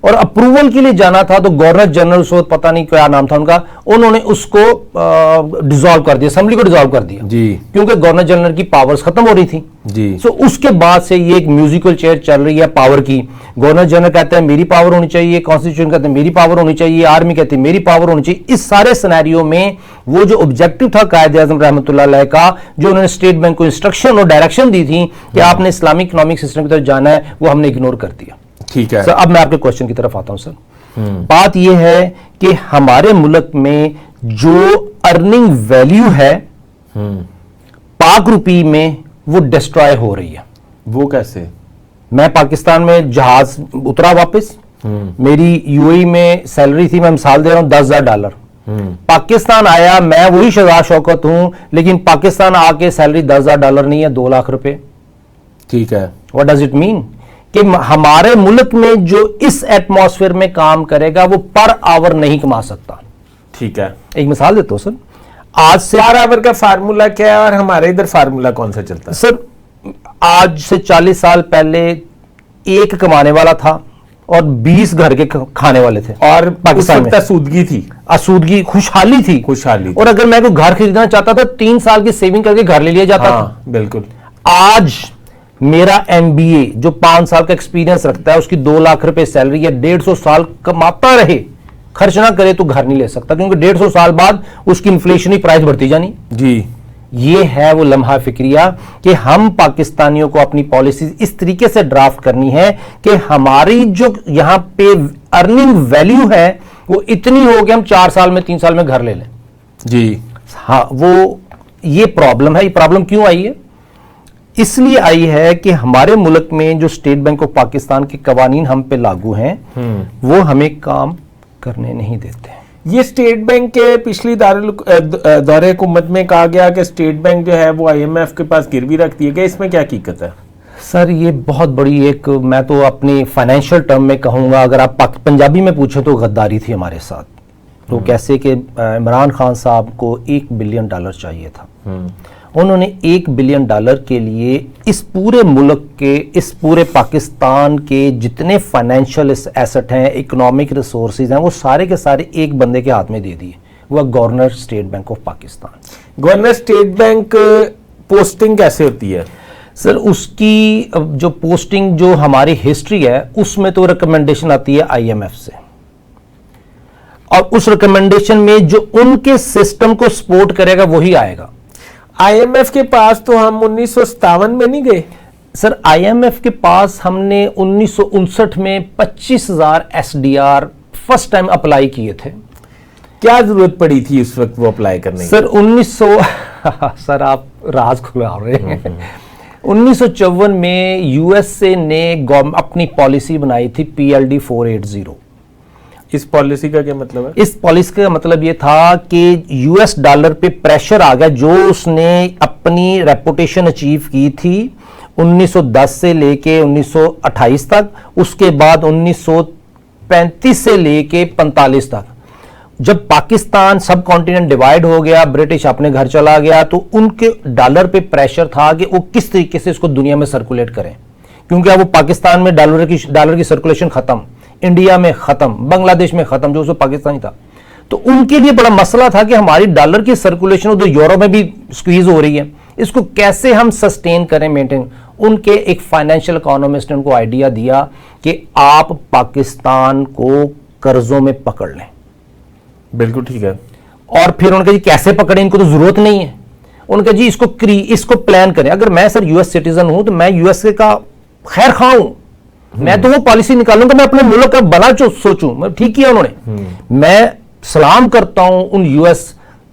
اور اپروول کے لیے جانا تھا تو گورنر جنرل اس وقت پتہ نہیں کیا نام تھا ان کا, انہوں نے اس کو ڈیزالو کر دیا, اسمبلی کو ڈیزالو کر دیا جی, کیونکہ گورنر جنرل کی پاورز ختم ہو رہی تھی جی. سو اس کے بعد سے یہ ایک میوزیکل چیئر چل رہی ہے پاور کی. گورنر جنرل کہتے ہیں میری پاور ہونی چاہیے, کانسٹیٹیوشن کہتے ہیں میری پاور ہونی چاہیے, آرمی کہتے ہیں میری پاور ہونی چاہیے. اس سارے سینیریو میں وہ جو آبجیکٹو تھا قائد اعظم رحمۃ اللہ علیہ کا, جو انہوں نے اسٹیٹ بینک کو انسٹرکشن اور ڈائریکشن دی تھی کہ آپ نے اسلامک اکنامک سسٹم کی طرف جانا ہے, وہ ہم نے اگنور کر دیا. ٹھیک ہے سر, اب میں آپ کے کوشچن کی طرف آتا ہوں. سر بات یہ ہے کہ ہمارے ملک میں جو ارننگ ویلیو ہے پاک روپی میں وہ ڈسٹرائے ہو رہی ہے. وہ کیسے؟ میں پاکستان میں جہاز اترا واپس, میری یو اے میں سیلری تھی, میں مثال دے رہا ہوں $10,000. پاکستان آیا, میں وہی شہزاد شوکت ہوں, لیکن پاکستان آ کے سیلری $10,000 نہیں ہے, 2 لاکھ روپے. ٹھیک ہے. واٹ ڈز اٹ مین کہ ہمارے ملک میں جو اس ایٹماسفیئر میں کام کرے گا وہ پر آور نہیں کما سکتا. ٹھیک ہے. ایک مثال دیتا ہوں سر, آج سے پر آور کا فارمولا کیا ہے اور ہمارے ادھر فارمولا کون سا چلتا ہے؟ سر آج سے 40 سال پہلے ایک کمانے والا تھا اور 20 گھر کے کھانے والے تھے, اور پاکستان میں اسودگی تھی, اسودگی, خوشحالی تھی. اور اگر میں کوئی گھر خریدنا چاہتا تھا 3 سال کی سیونگ کر کے گھر لے لیا جاتا تھا. بالکل. آج میرا ایم بی اے جو 5 سال کا ایکسپیرینس رکھتا ہے, اس کی 2 لاکھ روپے سیلری ہے, 150 سال کماتا رہے, خرچ نہ کرے تو گھر نہیں لے سکتا, کیونکہ 150 سال بعد اس کی انفلیشنی پرائز بڑھتی جانی. جی. یہ ہے وہ لمحہ فکریہ کہ ہم پاکستانیوں کو اپنی پالیسیز اس طریقے سے ڈرافٹ کرنی ہے کہ ہماری جو یہاں پہ ارننگ ویلیو ہے وہ اتنی ہو کہ ہم 4 سال میں 3 سال میں گھر لے لیں. جی. ہاں, وہ یہ پرابلم ہے. یہ پرابلم کیوں آئی ہے؟ اس لیے آئی ہے کہ ہمارے ملک میں جو اسٹیٹ بینک آف پاکستان کے قوانین ہم پہ لاگو ہیں وہ ہمیں کام کرنے نہیں دیتے. یہ اسٹیٹ بینک کے پچھلی دور حکومت میں کہا گیا کہ اسٹیٹ بینک جو ہے وہ IMF کے پاس گروی رکھ دیے گئے, اس میں کیا حقیقت ہے؟ سر یہ بہت بڑی ایک, میں تو اپنی فائنینشیل ٹرم میں کہوں گا, اگر آپ پنجابی میں پوچھیں تو غداری تھی ہمارے ساتھ. تو کیسے کہ عمران خان صاحب کو $1 بلین چاہیے تھا. انہوں نے $1 بلین کے لیے اس پورے ملک کے, اس پورے پاکستان کے جتنے فائنینشیل ایسٹ ہیں, اکنامک ریسورسز ہیں, وہ سارے کے سارے ایک بندے کے ہاتھ میں دے دیے. وہ governor state bank of Pakistan. Governor state bank posting کیسے ہوتی ہے؟ سر اس کی جو پوسٹنگ جو ہماری ہسٹری ہے اس میں تو ریکمنڈیشن آتی ہے IMF سے, اور اس ریکمنڈیشن میں جو ان کے سسٹم کو سپورٹ کرے گا وہی آئے گا. IMF کے پاس تو ہم 1957 میں نہیں گئے سر. IMF کے پاس ہم نے 1959 میں 25,000 SDR فرسٹ ٹائم اپلائی کیے تھے. کیا ضرورت پڑی تھی اس وقت وہ اپلائی کرنے کی؟ سر سر آپ راز کھلا رہے ہیں. 1954 میں USA نے اپنی پالیسی بنائی تھی PLD 480. اس پالیسی کا کیا مطلب ہے؟ اس پالیسی کا مطلب یہ تھا کہ US ڈالر پہ پریشر آ گیا, جو اس نے اپنی ریپوٹیشن اچیو کی تھی 1910 سے لے کے 1928 تک, اس کے بعد 1935 سے لے کے 45 تک. جب پاکستان سب کانٹیننٹ ڈیوائیڈ ہو گیا, برٹش اپنے گھر چلا گیا, تو ان کے ڈالر پہ پریشر تھا کہ وہ کس طریقے سے اس کو دنیا میں سرکولیٹ کریں, کیونکہ اب وہ پاکستان میں ڈالر کی سرکولیشن ختم, انڈیا میں ختم, بنگلہ دیش میں ختم, جو اس وقت پاکستانی تھا. تو ان کے لیے بڑا مسئلہ تھا کہ ہماری ڈالر کی سرکولیشن ادھر یورو میں بھی سکویز ہو رہی ہے, اس کو کیسے ہم سسٹین کریں, مینٹین. ان کے ایک فائنینشیل اکانومسٹ نے ان کو آئیڈیا دیا کہ آپ پاکستان کو قرضوں میں پکڑ لیں. بالکل ٹھیک ہے. اور پھر ان کا جی کیسے پکڑیں, ان کو تو ضرورت نہیں ہے. ان کا جی اس کو پلان کریں. اگر میں سر US سٹیزن ہوں تو میں USA کا خیر خواہ ہوں, میں تو وہ پالیسی نکالوں گا, میں اپنے ملک کا بنا سوچوں. ٹھیک کیا انہوں نے. میں سلام کرتا ہوں ان US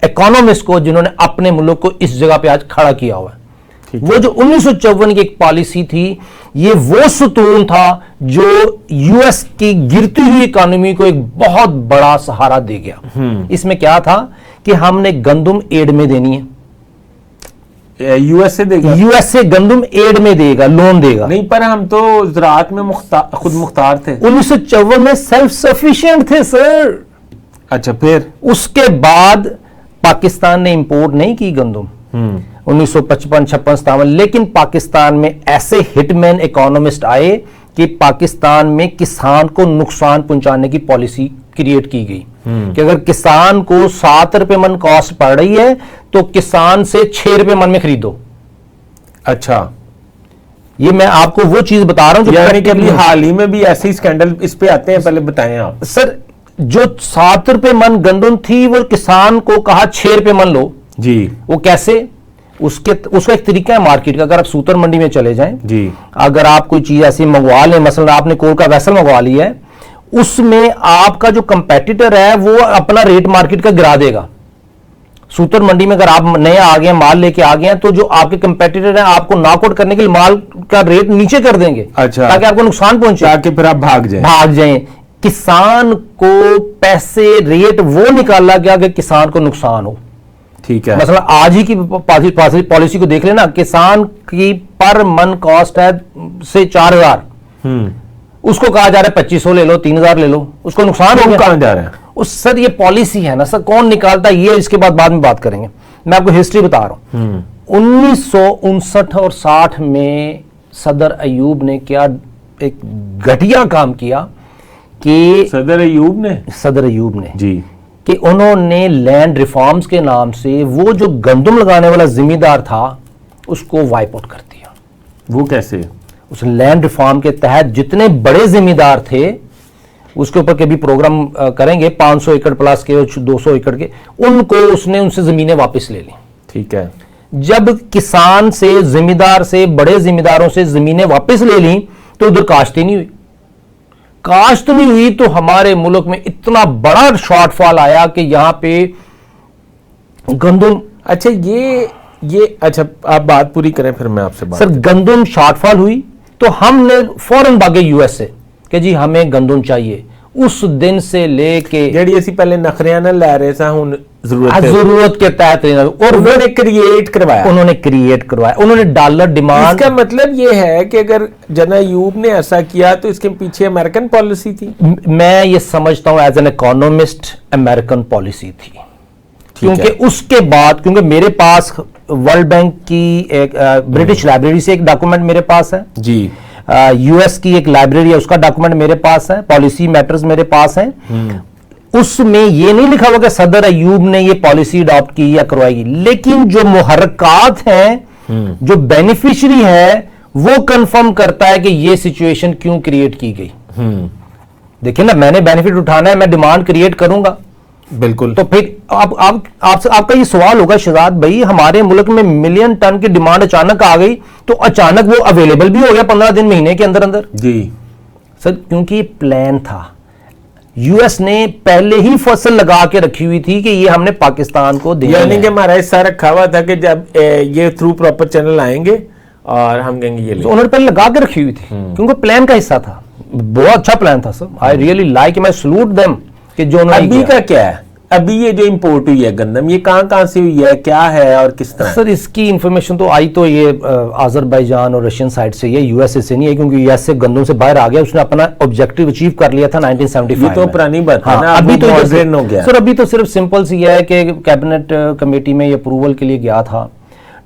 اکانومسٹ کو جنہوں نے اپنے ملک کو اس جگہ پہ آج کھڑا کیا ہوا ہے. وہ جو 1954 کی ایک پالیسی تھی, یہ وہ ستون تھا جو US کی گرتی ہوئی اکانومی کو ایک بہت بڑا سہارا دے گیا. اس میں کیا تھا کہ ہم نے گندم ایڈ میں دینی ہے. USA دے گا, USA گندم ایڈ میں دے گا, لون دے گا. نہیں, پر ہم تو زراعت میں خود مختار تھے. 1954 میں سیلف سفیشینٹ تھے سر. اچھا, پھر اس کے بعد پاکستان نے امپورٹ نہیں کی گندم 1955 56 57, لیکن پاکستان میں ایسے ہٹ مین اکانومسٹ آئے کہ پاکستان میں کسان کو نقصان پہنچانے کی پالیسی کریٹ کی گئی کہ اگر کسان کو 7 روپے من کاسٹ پڑ رہی ہے تو کسان سے 6 روپے من میں خریدو. اچھا، یہ میں آپ کو وہ چیز بتا رہا ہوں یعنی کہ ابھی حال ہی میں بھی ایسے اسکینڈل اس پہ آتے ہیں، پہلے بتائیں آپ. سر جو 7 روپے من گندم تھی وہ کسان کو کہا 6 روپے من لو. جی، وہ کیسے؟ اس کا ایک طریقہ ہے مارکیٹ کا. اگر آپ سوتر منڈی میں چلے جائیں، جی، اگر آپ کوئی چیز ایسی منگوا لیں، مثلا آپ نے کول کا ویسل منگوا لیا ہے، اس میں آپ کا جو کمپیٹیٹر ہے وہ اپنا ریٹ مارکیٹ کا گرا دے گا. سوتر منڈی میں اگر آپ نئے آ گئے ہیں، مال لے کے آ گئے ہیں، تو جو آپ کے کمپیٹیٹر ہیں آپ کو ناک آؤٹ کرنے کے لیے مال کا ریٹ نیچے کر دیں گے. اچھا، تاکہ آپ کو نقصان پہنچے، تاکہ پھر آپ بھاگ جائیں. کسان کو پیسے ریٹ وہ نکالا گیا کہ کسان کو نقصان ہو. ٹھیک ہے. مثلا آج ہی کی پالیسی کو دیکھ لینا، کسان کی پر من کاسٹ ہے سے 4000، اس کو کہا جا رہا ہے 2500 لے لو، 3000 لے لو. اس کو نقصان ہو گیا. کہاں جا رہا ہے؟ سر یہ پالیسی ہے نا سر، کون نکالتا ہے یہ اس کے بعد میں بات کریں گے. میں آپ کو ہسٹری بتا رہا ہوں. 1959 اور 60 میں صدر ایوب نے کیا ایک گھٹیا کام کیا کہ صدر ایوب نے جی کہ انہوں نے لینڈ ریفارمز کے نام سے وہ جو گندم لگانے والا ذمہ دار تھا اس کو وائپ آؤٹ کر دیا. وہ کیسے؟ اس لینڈ ریفارم کے تحت جتنے بڑے ذمہ دار تھے، اس کے اوپر کبھی پروگرام کریں گے، 500 ایکڑ پلس کے 200 ایکڑ کے، ان کو اس نے ان سے زمینیں واپس لے لیں. ٹھیک ہے. جب کسان سے ذمہ دار سے بڑے ذمہ داروں سے زمینیں واپس لے لیں تو ادھر کاشت ہی نہیں ہوئی. کاشت نہیں ہوئی تو ہمارے ملک میں اتنا بڑا شارٹ فال آیا کہ یہاں پہ گندم. اچھا یہ اچھا آپ بات پوری کریں پھر میں آپ سے بات. سر گندم شارٹ فال ہوئی تو ہم نے فوراً بھاگے یو ایس سے کہ جی ہمیں گندم چاہیے. اس دن سے لے کے جیڑی اسی پہلے نخریاں نہ لے رہے سا ہن ضرورت کے تحت، اور انہوں نے کریٹ کروایا. انہوں نے ڈالر ڈیمانڈ. اس کا مطلب یہ ہے کہ اگر جنرل ایوب نے ایسا کیا تو اس کے پیچھے امریکن پالیسی تھی. میں یہ سمجھتا ہوں as an economist American policy تھی، کیونکہ اس کے بعد کیونکہ میرے پاس ورلڈ بینک کی ایک برٹش لائبریری سے ایک ڈاکومنٹ میرے پاس ہے جی، یو ایس کی ایک لائبریری ہے اس کا ڈاکومنٹ میرے پاس ہے، پالیسی میٹرز میرے پاس ہیں. اس میں یہ نہیں لکھا ہوا کہ صدر ایوب نے یہ پالیسی اڈاپٹ کی یا کروائی، لیکن جو محرکات ہیں، جو بینیفیشری ہے، وہ کنفرم کرتا ہے کہ یہ سچویشن کیوں کریٹ کی گئی. دیکھیں نا، میں نے بینیفٹ اٹھانا ہے، میں ڈیمانڈ کریٹ کروں گا. بالکل. تو پھر آپ کا یہ سوال ہوگا شہزاد بھائی، ہمارے ملک میں 1 ملین ٹن کی ڈیمانڈ اچانک آ گئی تو اچانک وہ اویلیبل بھی ہو گیا 15 دن مہینے کے اندر اندر. جی سر کیونکہ یہ پلان تھا، یو ایس نے پہلے ہی فصل لگا کے رکھی ہوئی تھی کہ یہ ہم نے پاکستان کو دیا، یعنی کہ ہمارا حصہ رکھا ہوا تھا کہ جب یہ تھرو پراپر چینل آئیں گے اور ہم کہیں گے یہ انہوں نے پہلے لگا کے رکھی ہوئی تھی کیونکہ پلان کا حصہ تھا. بہت اچھا پلان تھا سر، آئی ریئلی لائک، میں سلوٹ دیم کہ جو انہوں نے. ابھی کا کیا ہے؟ ابھی یہ جو امپورٹ ہوئی ہے گندم، یہ کہاں سے ہوئی ہے، کیا ہے اور کس طرح؟ سر اس کی انفارمیشن تو آئی تو یہ آذربائیجان اور رشین سائٹ سے، یہ یو ایس سے نہیں ہے کیونکہ یو ایس سے گندم سے باہر آ گیا. اس نے اپنا آبجیکٹیو اچیو کر لیا تھا 1975 میں. یہ تو پرانی بات ہے نا، ابھی تو ماڈرن ہو گیا. سر ابھی تو صرف سمپل سی ہے کہ کیبنٹ کمیٹی میں یہ اپروول کے لیے گیا تھا،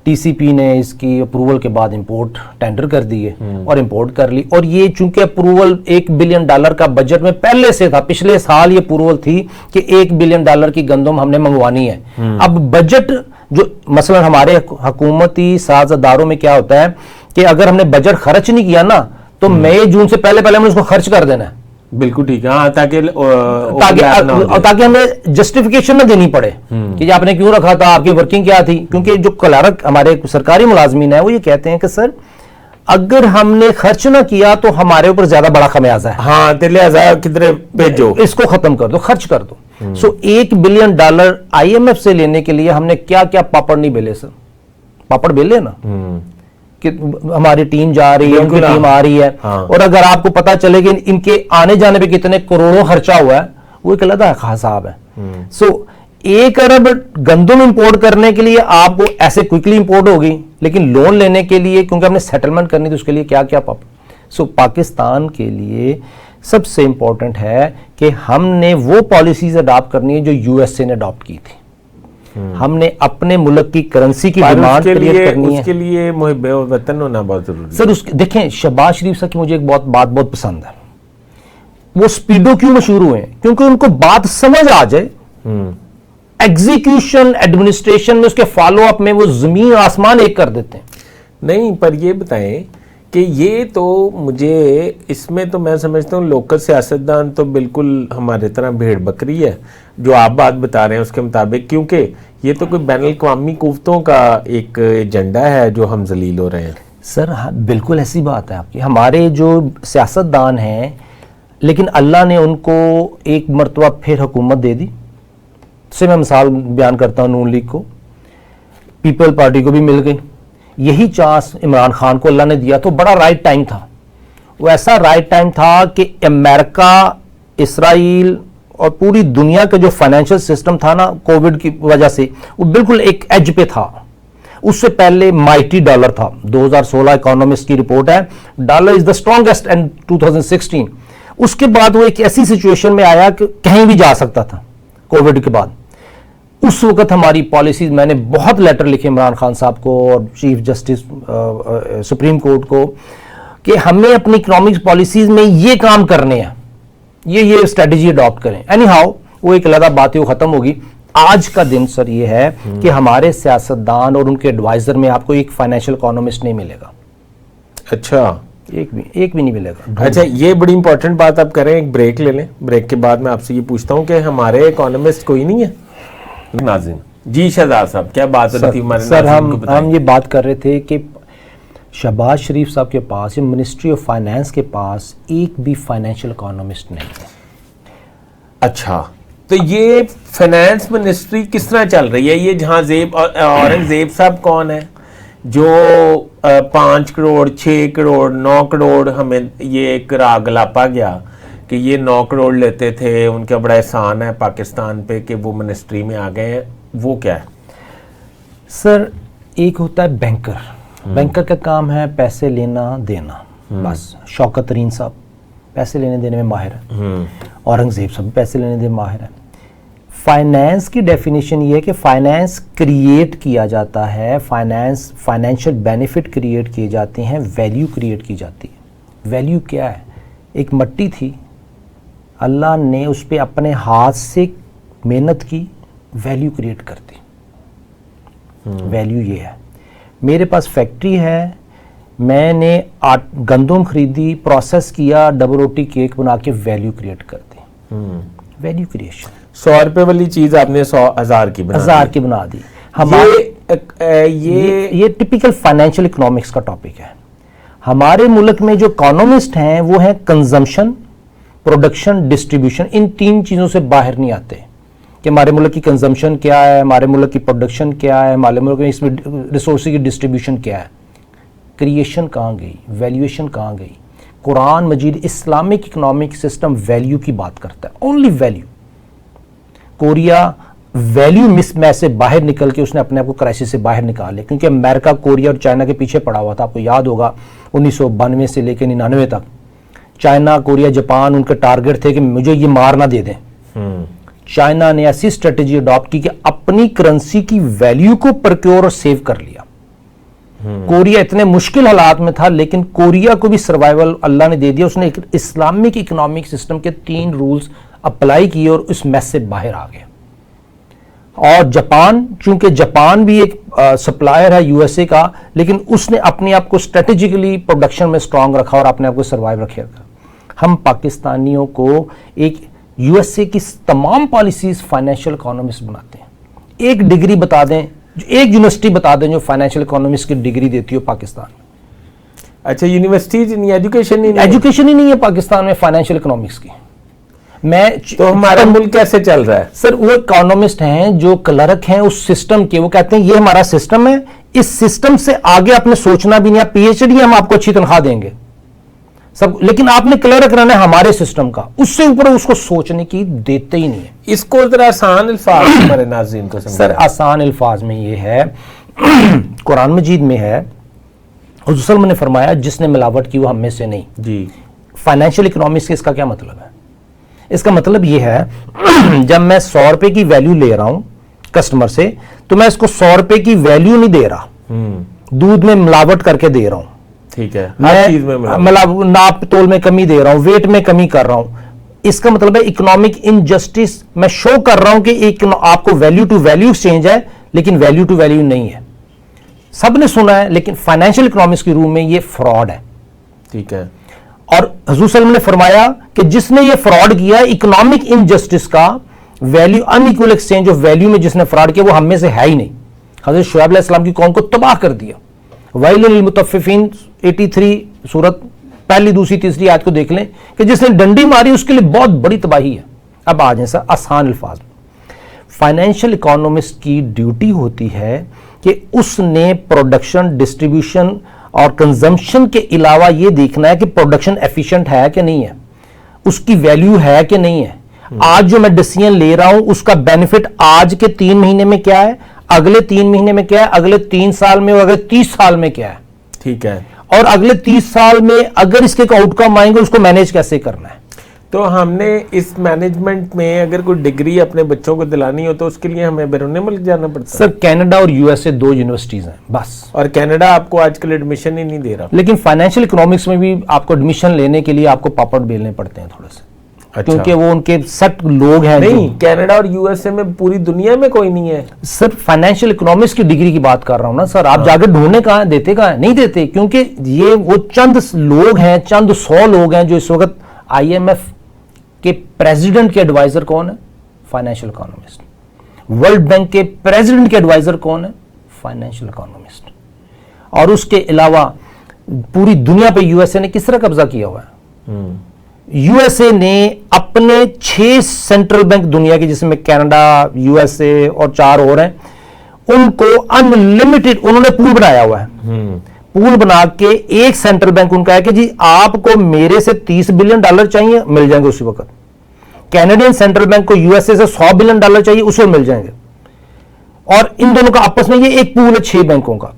ٹی سی پی نے اس کی اپروول کے بعد امپورٹ ٹینڈر کر دیے اور امپورٹ کر لی. اور یہ چونکہ اپروول $1 بلین کا بجٹ میں پہلے سے تھا، پچھلے سال یہ اپروول تھی کہ $1 بلین کی گندم ہم نے منگوانی ہے. اب بجٹ جو مثلا ہمارے حکومتی ساز اداروں میں کیا ہوتا ہے کہ اگر ہم نے بجٹ خرچ نہیں کیا نا تو مئی جون سے پہلے ہم نے اس کو خرچ کر دینا ہے. بالکل ٹھیک ہے. ہاں تاکہ ہمیں جسٹیفیکیشن نہ دینی پڑے کہ آپ نے کیوں رکھا تھا، آپ کی ورکنگ کیا تھی. کیونکہ جو کلرک ہمارے سرکاری ملازمین ہیں وہ یہ کہتے ہیں کہ سر اگر ہم نے خرچ نہ کیا تو ہمارے اوپر زیادہ بڑا خمیازہ ہے. ہاں لہٰذا کدھر بھیجو، اس کو ختم کر دو، خرچ کر دو. سو $1 بلین آئی ایم ایف سے لینے کے لیے ہم نے کیا کیا پاپڑ نہیں بیلے سر. پاپڑ بیلے نا کہ ہماری ٹیم جا رہی ہے، ان کی ٹیم آ رہی ہے، اور اگر آپ کو پتا چلے کہ ان کے آنے جانے پہ کتنے کروڑوں خرچہ ہوا ہے وہ ایک علیحدہ حساب ہے. سو 1 ارب گندم امپورٹ کرنے کے لیے آپ کو ایسے کوئکلی امپورٹ ہوگی، لیکن لون لینے کے لیے کیونکہ ہم نے سیٹلمنٹ کرنی تو اس کے لیے کیا کیا سو پاکستان کے لیے سب سے امپورٹنٹ ہے کہ ہم نے وہ پالیسیز اڈاپٹ کرنی ہے جو یو ایس اے نے اڈاپٹ کی تھی. ہم نے اپنے ملک کی کرنسی کی ڈیمانڈ کریٹ کرنی ہے. اس کے لیے محب وطن ہونا بہت ضروری ہے. سر دیکھیں شہباز شریف صاحب کی مجھے ایک بات بہت پسند ہے. وہ سپیڈو کیوں مشہور ہوئے ہیں؟ کیونکہ ان کو بات سمجھ آ جائے. ایگزیکیوشن ایڈمنسٹریشن میں اس کے فالو اپ میں وہ زمین آسمان ایک کر دیتے ہیں. نہیں پر یہ بتائیں کہ یہ تو مجھے اس میں تو میں سمجھتا ہوں لوکل سیاستدان تو بالکل ہمارے طرح بھیڑ بکری ہے جو آپ بات بتا رہے ہیں اس کے مطابق, کیونکہ یہ تو کوئی بین الاقوامی قوتوں کا ایک ایجنڈا ہے جو ہم ذلیل ہو رہے ہیں. سر بالکل ایسی بات ہے آپ کی. ہمارے جو سیاستدان ہیں لیکن اللہ نے ان کو ایک مرتبہ پھر حکومت دے دی. سے میں مثال بیان کرتا ہوں, نون لیگ کو, پیپل پارٹی کو بھی مل گئی. یہی چانس عمران خان کو اللہ نے دیا تو بڑا رائٹ ٹائم تھا. وہ ایسا رائٹ ٹائم تھا کہ امریکہ, اسرائیل اور پوری دنیا کا جو فائنینشل سسٹم تھا نا کووڈ کی وجہ سے وہ بالکل ایک ایج پہ تھا. اس سے پہلے مائٹی ڈالر تھا. 2016 اکانومسٹ کی رپورٹ ہے, ڈالر از دا اسٹرانگسٹ ان 2016. اس کے بعد وہ ایک ایسی سچویشن میں آیا کہ کہیں بھی جا سکتا تھا کووڈ کے بعد. اس وقت ہماری پالیسیز, میں نے بہت لیٹر لکھے عمران خان صاحب کو اور چیف جسٹس سپریم کورٹ کو کہ ہمیں اپنی اکنامکس پالیسیز میں یہ کام کرنے ہیں, یہ اسٹریٹجی اڈاپٹ کریں. اینی ہاؤ وہ ایک علیحدہ بات ہے, وہ ختم ہوگی. آج کا دن سر یہ ہے کہ ہمارے سیاستدان اور ان کے ایڈوائزر میں آپ کو ایک فائنینشیل اکانومسٹ نہیں ملے گا. اچھا, ایک بھی نہیں ملے گا. اچھا, یہ بڑی امپورٹنٹ بات آپ کریں, ایک بریک لے لیں. بریک کے بعد میں آپ سے یہ پوچھتا ہوں کہ ہمارے اکانومسٹ کوئی نہیں ہے ناظرین. جی شہزاد صاحب کیا بات ہو رہی تھی ہمارے سر؟ ہم یہ بات کر رہے تھے کہ شہباز شریف صاحب کے پاس یا منسٹری آف فائنانس کے پاس ایک بھی فائنینشیل اکانومسٹ نہیں ہے. اچھا, تو یہ فائنانس منسٹری کس طرح چل رہی ہے؟ یہ جہاں اورنگزیب صاحب کون ہے جو 5 کروڑ 6 کروڑ 9 کروڑ ہمیں یہ کرا گلاپا گیا کہ یہ 9 کروڑ لیتے تھے, ان کا بڑا احسان ہے پاکستان پہ کہ وہ منسٹری میں آ گئے ہیں, وہ کیا ہے؟ سر ایک ہوتا ہے بینکر. بینکر کا کام ہے پیسے لینا دینا, بس. شوکت ترین صاحب پیسے لینے دینے میں ماہر ہے, اورنگزیب صاحب پیسے لینے دینے میں ماہر ہے. فائنینس کی ڈیفینیشن یہ ہے کہ فائنینس کریٹ کیا جاتا ہے, فائنینشیل بینیفٹ کریٹ کیے جاتے ہیں, ویلیو کریٹ کی جاتی ہے. ویلیو کیا ہے؟ ایک مٹی تھی, اللہ نے اس پہ اپنے ہاتھ سے محنت کی, ویلیو کریٹ کرتی. ویلیو یہ ہے. میرے پاس فیکٹری ہے, میں نے گندم خریدی, پروسیس کیا, ڈبل روٹی کیک بنا کے ویلیو کریٹ کرتی. Value creation. 100 روپے والی چیز آپ نے 100,000 کی بنا دی. یہ ٹپیکل فائنینشیل اکنامکس کا ٹاپک ہے. ہمارے ملک میں جو اکانومسٹ ہیں وہ ہیں کنزمپشن, پروڈکشن, ڈسٹریبیوشن. ان 3 چیزوں سے باہر نہیں آتے کہ ہمارے ملک کی کنزمپشن کیا ہے, ہمارے ملک کی پروڈکشن کیا ہے, ہمارے ملک میں اس میں ریسورسز کی ڈسٹریبیوشن کیا ہے, کریشن کہاں گئی, ویلیویشن کہاں گئی. قرآن مجید اسلامک اکنامک سسٹم ویلیو کی بات کرتا ہے, اونلی ویلیو. کوریا ویلیو مس میچ سے باہر نکل کے اس نے اپنے آپ کو کرائسس سے باہر نکالے, کیونکہ امریکہ کوریا اور چائنا کے پیچھے پڑا ہوا تھا. آپ کو یاد ہوگا 1992 سے لے کے 99 تک چائنا, کوریا, جاپان ان کے ٹارگٹ تھے کہ مجھے یہ مار نہ دے دیں. چائنا نے ایسی اسٹریٹجی اڈاپٹ کی کہ اپنی کرنسی کی ویلیو کو پرکیور اور سیو کر لیا. کوریا اتنے مشکل حالات میں تھا لیکن کوریا کو بھی سروائیول اللہ نے دے دیا. اس نے اسلامک اکنامک سسٹم کے 3 رولز اپلائی کیے اور اس میس سے باہر آ گئے. اور جاپان, چونکہ جاپان بھی ایک سپلائر ہے یو ایس اے کا, لیکن اس نے اپنے آپ کو اسٹریٹجیکلی پروڈکشن میں اسٹرانگ رکھا اور اپنے آپ کو سروائیو رکھے. ہم پاکستانیوں کو ایک یو ایس اے کی تمام پالیسیز فائنینشیل اکانومسٹ بناتے ہیں. ایک ڈگری بتا دیں, ایک یونیورسٹی بتا دیں جو فائنینشیل اکانومسٹ کی ڈگری دیتی ہو پاکستان میں. اچھا, یونیورسٹیز نہیں, ایجوکیشن ہی نہیں ہے پاکستان میں فائنینشیل اکنامکس کی. تو ہمارا ملک کیسے چل رہا ہے؟ سر وہ اکانومسٹ ہیں جو کلرک ہیں اس سسٹم کے, وہ کہتے ہیں یہ ہمارا سسٹم ہے, اس سسٹم سے آگے آپ نے سوچنا بھی نہیں. پی ایچ ڈی ہم آپ کو اچھی تنخواہ دیں گے سب, لیکن آپ نے کلرک رہنا ہے ہمارے سسٹم کا, اس سے اوپر اس کو سوچنے کی دیتے ہی نہیں ہے. اس کو ذرا آسان الفاظ ہمارے ناظرین کو سمجھائیں. سر آسان الفاظ میں یہ ہے, قرآن مجید میں ہے, حضور صلی اللہ علیہ وسلم نے فرمایا جس نے ملاوٹ کی وہ ہم میں سے نہیں. جی. فائنینشیل اکنامکس کے اس کا کیا مطلب ہے؟ اس کا مطلب یہ ہے جب میں 100 روپے کی ویلیو لے رہا ہوں کسٹمر سے تو میں اس کو 100 روپے کی ویلیو نہیں دے رہا, دودھ میں ملاوٹ کر کے دے رہا ہوں, ٹھیک ہے, میں ناپ تول میں کمی دے رہا ہوں, ویٹ میں کمی کر رہا ہوں. اس کا مطلب ہے اکنامک انجسٹس میں شو کر رہا ہوں کہ آپ کو ویلیو ٹو ویلیو ایکسچینج ہے لیکن ویلیو ٹو ویلیو نہیں ہے. سب نے سنا ہے لیکن فائنینشیل اکنامکس کی روح میں یہ فراڈ ہے. ٹھیک ہے. اور حضور صلی اللہ علیہ وسلم نے فرمایا کہ جس نے یہ فراڈ کیا اکنامک انجسٹس کا, value in equal exchange of value میں جس نے فراڈ کیا وہ ہم میں سے ہے ہی نہیں. حضرت شعیب علیہ السلام کی قوم کو تباہ کر دیا. ویل للمطففین 83 سورت پہلی دوسری تیسری آیت کو دیکھ لیں کہ جس نے ڈنڈی ماری اس کے لیے بہت بڑی تباہی ہے. اب آ جائیں سر آسان الفاظ میں, فائنینشیل اکانومسٹ کی ڈیوٹی ہوتی ہے کہ اس نے پروڈکشن, ڈسٹریبیوشن اور کنزمپشن کے علاوہ یہ دیکھنا ہے کہ پروڈکشن ایفیشنٹ ہے کہ نہیں ہے, اس کی ویلیو ہے کہ نہیں ہے. آج جو میں ڈیسیژن لے رہا ہوں اس کا بینیفٹ آج کے 3 مہینے میں کیا ہے, اگلے 3 مہینے میں کیا ہے, اگلے 3 سال میں اور اگلے 30 سال میں کیا ہے. ٹھیک ہے. اور اگلے 30 سال میں اگر اس کے آؤٹ کم آئیں گے اس کو مینیج کیسے کرنا ہے. تو ہم نے اس مینجمنٹ میں اگر کوئی ڈگری اپنے بچوں کو دلانی ہو تو اس کے لیے ہمیں بیرون ملک جانا پڑتا ہے. سر کینیڈا اور یو ایس اے 2 یونیورسٹیز ہیں بس, اور کینیڈا آپ کو آج کل ایڈمیشن ہی نہیں دے رہا. لیکن فائنینشیل اکنامکس میں بھی آپ کو ایڈمیشن لینے کے لیے آپ کو پاپڑ بیلنے پڑتے ہیں تھوڑے سے, کیونکہ وہ ان کے سٹ لوگ ہیں. نہیں, کینیڈا اور یو ایس اے میں پوری دنیا میں کوئی نہیں ہے. سر فائنینشیل اکنامکس کی ڈگری کی بات کر رہا ہوں نا سر. آپ جا کے ڈھونڈنے کہاں دیتے, کہاں نہیں دیتے, کیونکہ یہ وہ چند لوگ ہیں, چند 100 لوگ ہیں جو اس وقت آئی ایم ایف کے پریزیڈنٹ کے ایڈوائزر کون ہے, فائنینشیل اکانومسٹ. ورلڈ بینک کے پریزیڈنٹ کے ایڈوائزر کون ہے, فائنینشیل اکانومسٹ. اور اس کے علاوہ پوری دنیا پہ یو ایس اے نے کس طرح قبضہ کیا ہوا ہے. یو ایس اے نے اپنے 6 سینٹرل بینک دنیا کے, جس میں کینیڈا, یو ایس اے اور 4 اور ہیں, ان کو ان لمیٹڈ انہوں نے پول بنایا ہوا ہے. پول بنا کے ایک سینٹرل بینک ان کا ہے کہ جی آپ کو میرے سے $30 بلین چاہیے, مل جائیں گے اسی وقت. کینیڈین سینٹرل بینک کو یو ایس اے سے $100 بلین چاہیے, اس وقت مل جائیں گے. اور ان دونوں کا آپس میں یہ ایک پول ہے 6 بینکوں کا.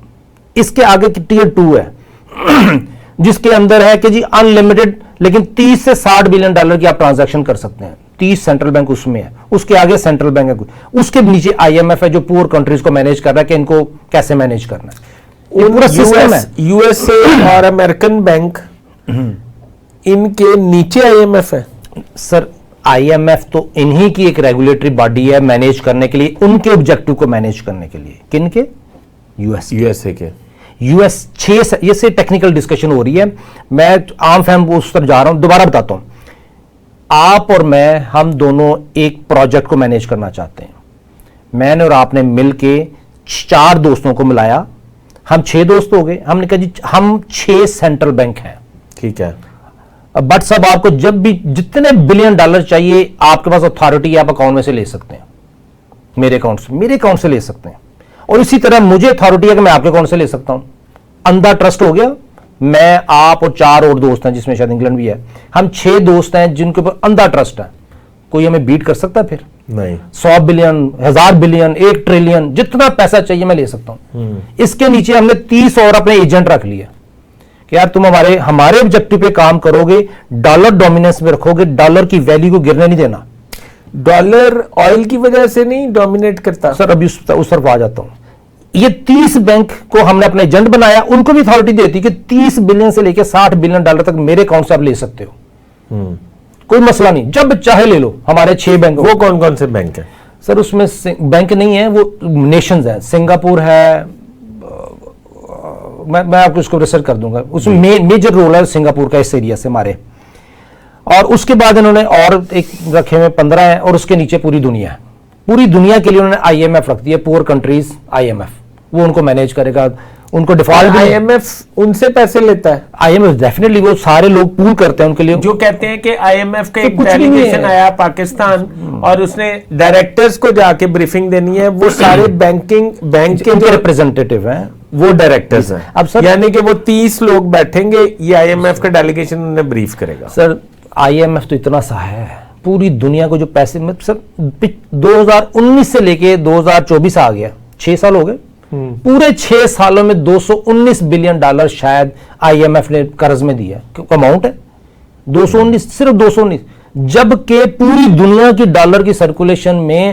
اس کے آگے ٹیئر 2 ہے جس کے اندر ہے کہ جی ان لمیٹڈ, لیکن $30 سے $60 بلین کی آپ ٹرانزیکشن کر سکتے ہیں. 30 سینٹرل بینک اس میں ہے, اس کے آگے سینٹرل بینک ہے, اس کے نیچے آئی ایم ایف ہے جو پور کنٹریز کو مینیج کر رہا ہے کہ ان کو کیسے مینیج کرنا ہے. یو ایس اے اور امریکن بینک ان کے نیچے آئی ایم ایف ہے. سر آئی ایم ایف تو انہی کی ایک ریگولیٹری باڈی ہے مینیج کرنے کے لیے, ان کے آبجیکٹو کو مینیج کرنے کے لیے. کن کے؟ یو ایس اے کے. یو ایس 6 یہ سے ٹیکنیکل ڈسکشن ہو رہی ہے, میں عام فہم اس طرف جا رہا ہوں. دوبارہ بتاتا ہوں, آپ اور میں ہم دونوں ایک پروجیکٹ کو مینیج کرنا چاہتے ہیں. میں نے اور آپ نے مل کے 4 دوستوں کو ملایا, ہم 6 دوست ہو گئے. ہم نے کہا جی ہم 6 سینٹرل بینک ہیں. ٹھیک ہے. بٹ صاحب آپ کو جب بھی جتنے $1 بلین چاہیے آپ کے پاس اتھارٹی, آپ اکاؤنٹ میں سے لے سکتے ہیں, میرے اکاؤنٹ سے لے سکتے ہیں. اور اسی طرح مجھے اتھارٹی ہے کہ میں آپ کے اکاؤنٹ سے لے سکتا ہوں. اندھا ٹرسٹ ہو گیا. میں, آپ اور 4 اور دوست ہیں جس میں شاید انگلینڈ بھی ہے. ہم 6 دوست ہیں جن کے اوپر اندھا ٹرسٹ ہے. کوئی ہمیں بیٹ کر سکتا ہے پھر؟ نہیں. 100 بلین, 1000 بلین, 1 ٹریلین, جتنا پیسہ چاہیے میں لے سکتا ہوں. اس کے نیچے ہم نے 30 اور اپنے ایجنٹ رکھ لیے کہ یار تم ہمارے آبجیکٹو پہ کام کرو گے, ڈالر ڈومیننس میں رکھو گے, ڈالر کی ویلیو کو گرنے نہیں دینا. ڈالر آئل کی وجہ سے نہیں ڈومینیٹ کرتا. سر ابھی اس طرف آ جاتا ہوں. یہ 30 بینک کو ہم نے اپنے ایجنٹ بنایا, ان کو بھی اتھارٹی دیتی کہ $30 بلین سے لے کے $60 بلین تک میرے اکاؤنٹ سے آپ لے سکتے ہو. کوئی مسئلہ نہیں, جب چاہے لے لو. ہمارے 6 بینک. وہ کون کون سے بینک ہیں سر؟ اس میں بینک نہیں ہے, وہ نیشنز ہیں. سنگاپور ہے, میں آپ کو اس کو ریسرچ کر دوں گا. اس میں میجر رول ہے سنگاپور کا اس ایریا سے ہمارے. اور اس کے بعد انہوں نے اور ایک رکھے ہوئے 15 ہیں, اور اس کے نیچے پوری دنیا ہے. پوری دنیا کے لیے انہوں نے آئی ایم ایف رکھ دیا, poor countries I am F. وہ ان کو مینیج کرے گا. ان کو ڈیفالٹ آئی ایم ایف ان سے پیسے لیتا ہے. آئی ایم ایف ڈیفینیٹلی وہ سارے لوگ پول کرتے ہیں ان کے لیے. جو کہتے ہیں کہ آئی ایم ایف کا ایک ڈیلیگیشن آیا پاکستان اور اس نے ڈائریکٹرز کو جا کے بریفنگ دینی ہے, وہ سارے بینک کے جو ریپرزینٹیٹیو ہیں وہ ڈائریکٹرز ہیں. اب سر یعنی کہ وہ 30 لوگ بیٹھیں گے, یہ آئی ایم ایف کا ڈیلیگیشن انہیں بریف کرے گا. سر آئی ایم ایف تو اتنا سا ہے, پوری دنیا کو جو پیسے, سر 2019 سے لے کے 2024 آ گیا, 6 سال ہو گئے. پورے 6 سالوں میں $219 بلین شاید آئی ایم ایف نے قرض میں دیا. اماؤنٹ ہے 219, صرف 219, جبکہ پوری دنیا کی ڈالر کی سرکولیشن میں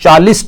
40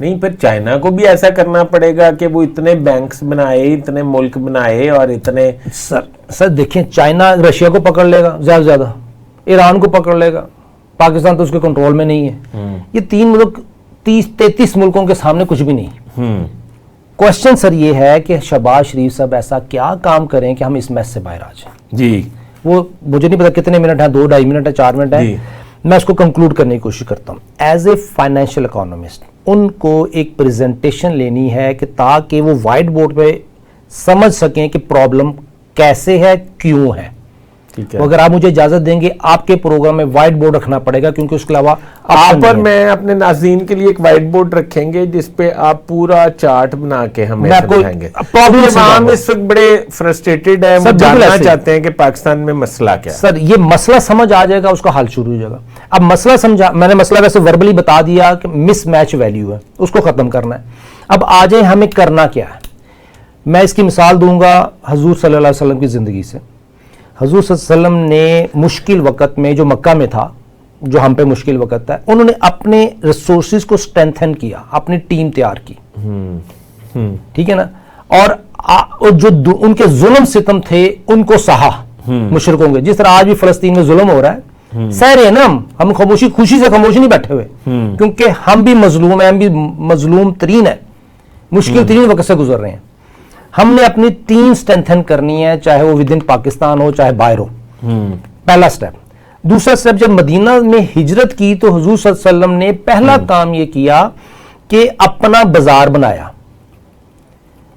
نہیں پھر چائنا کو بھی ایسا کرنا پڑے گا کہ وہ اتنے بینکس بنائے، اتنے ملک بنائے اور اتنے. سر دیکھیں چائنا رشیا کو پکڑ لے گا زیادہ سے زیادہ، ایران کو پکڑ لے گا، پاکستان تو اس کے کنٹرول میں نہیں ہے. یہ 3 ملک 33 ملکوں کے سامنے کچھ بھی نہیں. کوشچن سر یہ ہے کہ شہباز شریف صاحب ایسا کیا کام کریں کہ ہم اس میس سے باہر آ جائیں. جی وہ مجھے نہیں پتا کتنے منٹ ہیں، 2 2.5 منٹ ہے، 4 منٹ ہے. میں اس کو کنکلوڈ کرنے کی کوشش کرتا ہوں. ایز اے فائنینشیل اکانومسٹ ان کو ایک پریزنٹیشن لینی ہے کہ تاکہ وہ وائٹ بورڈ پہ سمجھ سکیں کہ پرابلم کیسے ہے، کیوں ہے. اگر آپ مجھے اجازت دیں گے آپ کے پروگرام میں وائٹ بورڈ رکھنا پڑے گا، کیونکہ اس کے علاوہ آپ اور میں اپنے ناظرین کے لیے ایک وائٹ بورڈ رکھیں گے جس پہ آپ پورا چارٹ بنا کے ہمیں سمجھائیں گے. عوام اس وقت بڑے فرسٹریٹڈ ہیں، وہ جاننا چاہتے ہیں کہ پاکستان میں مسئلہ کیا ہے. سر یہ مسئلہ سمجھ آ جائے گا، اس کا حل شروع ہو جائے گا. اب مسئلہ سمجھا، میں نے مسئلہ ویسے وربلی بتا دیا کہ مس میچ ویلیو ہے، اس کو ختم کرنا ہے. اب آ جائیں ہمیں کرنا کیا ہے. میں اس کی مثال دوں گا حضور صلی اللہ علیہ وسلم کی زندگی سے. حضور صلی اللہ علیہ وسلم نے مشکل وقت میں جو مکہ میں تھا، جو ہم پہ مشکل وقت ہے، انہوں نے اپنے ریسورسز کو سٹرینتھن کیا، اپنی ٹیم تیار کی. ٹھیک ہے نا. اور جو ان کے ظلم ستم تھے ان کو سہا مشرکوں کے، جس طرح آج بھی فلسطین میں ظلم ہو رہا ہے. سہ رہے ہیں نا ہم خوشی سے خاموش نہیں بیٹھے ہوئے، کیونکہ ہم بھی مظلوم ہیں، ہم بھی مظلوم ترین ہیں، مشکل ترین وقت سے گزر رہے ہیں. ہم نے اپنی ٹیم سٹرینتھن کرنی ہے، چاہے وہ ود ان پاکستان ہو چاہے باہر ہو. پہلا سٹیپ. دوسرا سٹیپ، جب مدینہ میں ہجرت کی تو حضور صلی اللہ علیہ وسلم نے پہلا کام یہ کیا کہ اپنا بازار بنایا.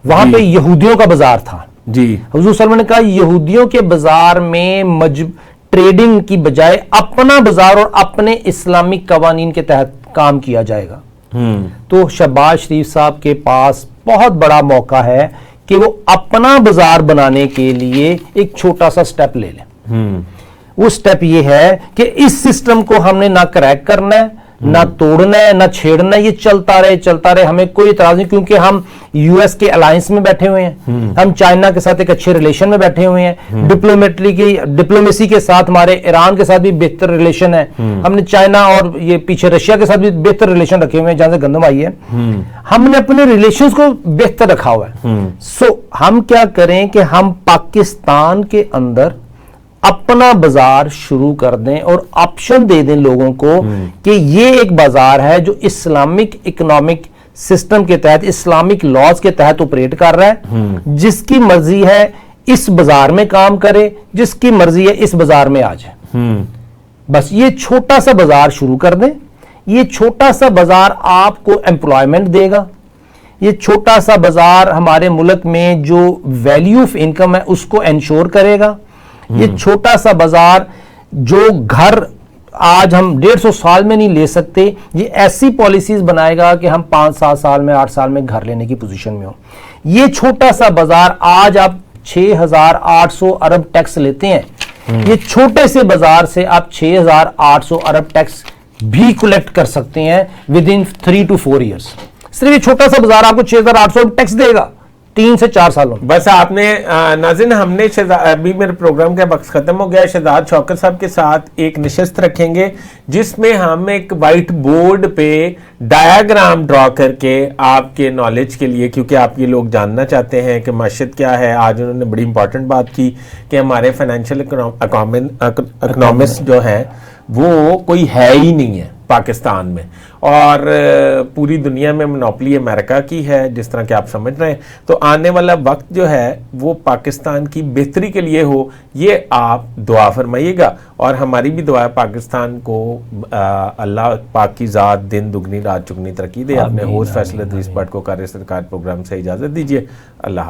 وہاں پہ یہودیوں کا بازار تھا. جی حضور صلی اللہ علیہ وسلم نے کہا یہودیوں کے بازار میں ٹریڈنگ کی بجائے اپنا بازار اور اپنے اسلامک قوانین کے تحت کام کیا جائے گا. تو شہباز شریف صاحب کے پاس بہت بڑا موقع ہے کہ وہ اپنا بازار بنانے کے لیے ایک چھوٹا سا سٹیپ لے لیں. وہ سٹیپ یہ ہے کہ اس سسٹم کو ہم نے نہ کریک کرنا ہے، نہ توڑنا ہے، نہ چھیڑنا ہے. یہ چلتا رہے، ہمیں کوئی اعتراض نہیں، کیونکہ ہم یو ایس کے الائنس میں بیٹھے ہوئے ہیں، ہم چائنا کے ساتھ ایک اچھے ریلیشن میں بیٹھے ہوئے ہیں، ڈپلومیسی کے ساتھ ہمارے ایران کے ساتھ بھی بہتر ریلیشن ہے. ہم نے چائنا اور یہ پیچھے رشیا کے ساتھ بھی بہتر ریلیشن رکھے ہوئے ہیں، جہاں سے گندم آئی ہے. ہم نے اپنے ریلیشنز کو بہتر رکھا ہوا ہے. سو ہم کیا کریں کہ ہم پاکستان کے اندر اپنا بازار شروع کر دیں اور آپشن دے دیں لوگوں کو کہ یہ ایک بازار ہے جو اسلامک اکنامک سسٹم کے تحت، اسلامک لاز کے تحت آپریٹ کر رہا ہے. جس کی مرضی ہے اس بازار میں کام کرے، جس کی مرضی ہے اس بازار میں آ جائے. بس یہ چھوٹا سا بازار شروع کر دیں. یہ چھوٹا سا بازار آپ کو ایمپلائمنٹ دے گا. یہ چھوٹا سا بازار ہمارے ملک میں جو ویلیو آف انکم ہے اس کو انشور کرے گا. یہ چھوٹا سا بازار جو گھر آج ہم 150 سال میں نہیں لے سکتے، یہ ایسی پالیسیز بنائے گا کہ ہم 5-7 سال میں 8 سال میں گھر لینے کی پوزیشن میں ہوں. یہ چھوٹا سا بازار آج آپ 6,800 ارب ٹیکس لیتے ہیں، یہ چھوٹے سے بازار سے آپ 6,800 ارب ٹیکس بھی کلیکٹ کر سکتے ہیں ود ان 3 to 4 ایئرس. صرف یہ چھوٹا سا بازار آپ کو 6,800 ٹیکس دے گا 3 سے 4 سالوں میں. بس آپ نے ناظرین، ہم نے ابھی میرے پروگرام کا وقت ختم ہو گیا. شہزاد شوکت صاحب کے ساتھ ایک نشست رکھیں گے جس میں ہم ایک وائٹ بورڈ پہ ڈایاگرام ڈرا کر کے آپ کے نالج کے لیے، کیونکہ آپ یہ لوگ جاننا چاہتے ہیں کہ معیشت کیا ہے. آج انہوں نے بڑی امپورٹنٹ بات کی کہ ہمارے فائنینشیل اکنامسٹ جو ہیں وہ کوئی ہے ہی نہیں ہے پاکستان میں، اور پوری دنیا میں منوپلی امریکہ کی ہے، جس طرح کہ آپ سمجھ رہے ہیں. تو آنے والا وقت جو ہے وہ پاکستان کی بہتری کے لیے ہو، یہ آپ دعا فرمائیے گا. اور ہماری بھی دعا ہے پاکستان کو اللہ پاک کی ذات دن دگنی رات چگنی ترقی دے. اپنے ہوسٹ فیصل ادریس بٹ کو کار سرکار پروگرام سے اجازت دیجیے. اللہ حافظ.